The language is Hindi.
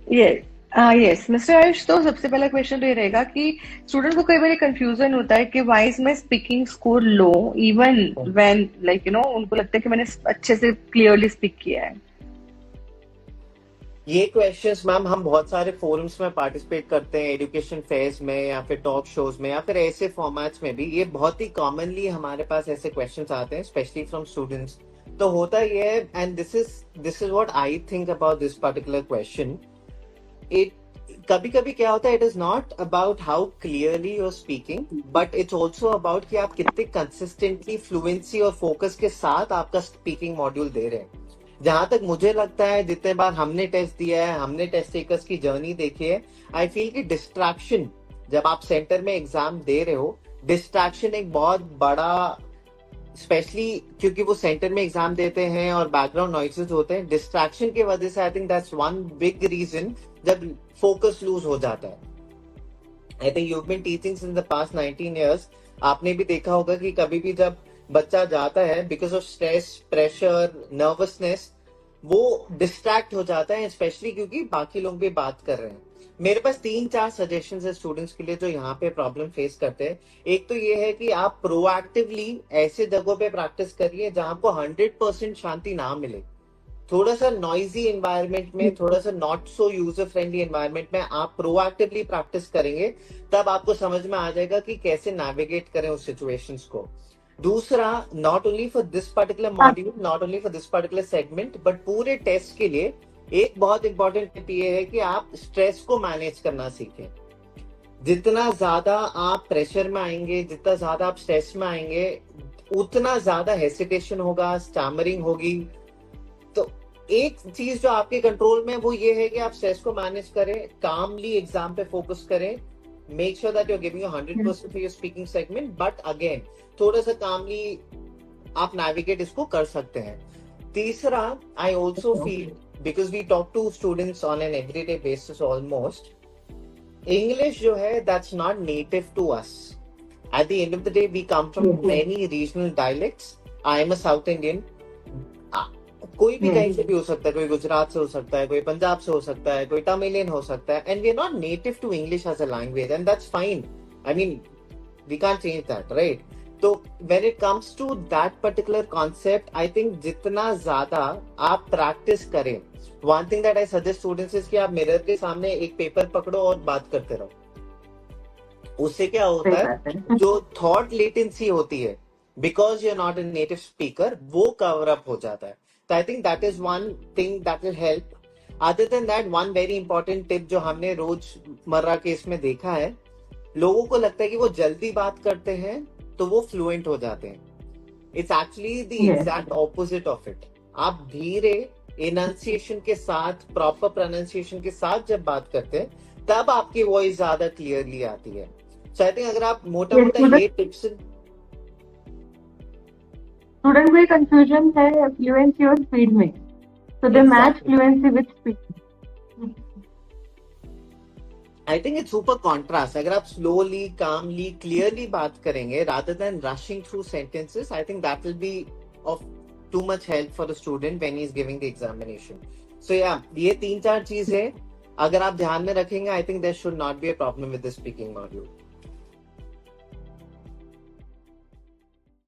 यस यस मिस्टर आयुष, तो सबसे पहला क्वेश्चन तो ये रहेगा कि स्टूडेंट को कई बार कंफ्यूजन होता है कि why is my speaking score low even when like उनको लगता है कि मैंने अच्छे से क्लियरली स्पीक किया है। ये क्वेश्चंस मैम हम बहुत सारे फोरम्स में पार्टिसिपेट करते हैं, एजुकेशन फेयर्स में या फिर टॉक शोज में या फिर ऐसे फॉर्मेट्स में भी। ये बहुत ही कॉमनली हमारे पास ऐसे क्वेश्चंस आते हैं, स्पेशली फ्रॉम स्टूडेंट्स। तो होता ये है, and this is what I think about this particular question. It कभी कभी क्या होता है, it is not about how clearly you are speaking, but it's also about कि आप कितने कंसिस्टेंटली, फ्लुएंसी और फोकस के साथ आपका स्पीकिंग मॉड्यूल दे रहे हैं। जहां तक मुझे लगता है, जितने बार हमने टेस्ट दिया है, हमने टेस्ट टेकर्स की जर्नी देखी है, आई फील कि डिस्ट्रैक्शन, जब आप सेंटर में एग्जाम दे रहे हो, डिस्ट्रैक्शन एक बहुत बड़ा, स्पेशली क्योंकि वो सेंटर में एग्जाम देते हैं और बैकग्राउंड नॉइसेस होते हैं, डिस्ट्रैक्शन की वजह से I think that's one big reason जब फोकस लूज हो जाता है। I think you been teaching since the past 19 years। आपने भी देखा होगा कि कभी भी जब बच्चा जाता है, because of stress, pressure, nervousness, वो डिस्ट्रैक्ट हो जाता है, स्पेशली क्योंकि बाकी लोग भी बात कर रहे हैं। मेरे पास 3-4 सजेशंस है स्टूडेंट्स के लिए जो यहाँ पे प्रॉब्लम फेस करते हैं। एक तो ये है कि आप प्रोएक्टिवली ऐसे जगहों पे प्रैक्टिस करिए जहां आपको 100% शांति ना मिले। थोड़ा सा नॉइजी एनवायरनमेंट में, थोड़ा सा not so user friendly environment में आप प्रोएक्टिवली प्रैक्टिस करेंगे, तब आपको समझ में आ जाएगा कि कैसे नेविगेट करें उस सिचुएशंस को। दूसरा, not only for this particular module, not only for this particular segment, but पूरे टेस्ट के लिए एक बहुत इंपॉर्टेंट टिप ये है कि आप स्ट्रेस को मैनेज करना सीखें। जितना ज्यादा आप प्रेशर में आएंगे, जितना ज्यादा आप स्ट्रेस में आएंगे, उतना ज्यादा हेसिटेशन होगा, स्टैमरिंग होगी। तो एक चीज जो आपके कंट्रोल में है वो ये है कि आप स्ट्रेस को मैनेज करें, कामली एग्जाम पे फोकस करें, make sure that you are giving 100% for your speaking segment, but again थोड़ा सा कामली आप नेविगेट इसको कर सकते हैं। तीसरा, I also feel, because we talk to students on an everyday basis almost, English जो है that's not native to us. At the end of the day we come from many regional dialects. I am a South Indian, कोई भी कहीं से भी हो सकता है, कोई गुजरात से हो सकता है, कोई पंजाब से हो सकता है, कोई तमिलियन हो सकता है, and we are not native to English as a language, and that's fine. I mean, we can't change that, right? तो when it comes to that particular concept, I think जितना ज्यादा आप प्रैक्टिस करें, one thing that I suggest students is कि आप मिरर के सामने एक पेपर पकड़ो और बात करते रहो। उससे क्या होता है, जो थॉट लेटेंसी होती है, because you are not a native speaker, वो कवर अप हो जाता है। तो I think that is one thing that will help. Other than that, one very important tip जो हमने रोजमर्रा केस में देखा है, लोगों को लगता है कि वो जल्दी बात करते हैं तो वो फ्लुएंट हो जाते हैं। It's actually the exact opposite of it. आप धीरे, इनंसिएशन के साथ, प्रॉपर प्रोनाउंसिएशन के साथ जब बात करते हैं, तब आपकी वॉइस ज्यादा क्लियरली आती है। सो आई थिंक अगर आप मोटा मोटा ये टिप्स, स्टूडेंट को ये कंफ्यूजन है फ्लुएंसी और स्पीड में, so they match fluency with speed. I think it's super contrast. अगर आप स्लोली, कामली, क्लियरली बात करेंगे rather than rushing through sentences, I think that will be of too much help for the student when he is giving the examination. So yeah, ये 3-4 चीजें अगर आप ध्यान में रखेंगे, I think there should not be a problem with the speaking module.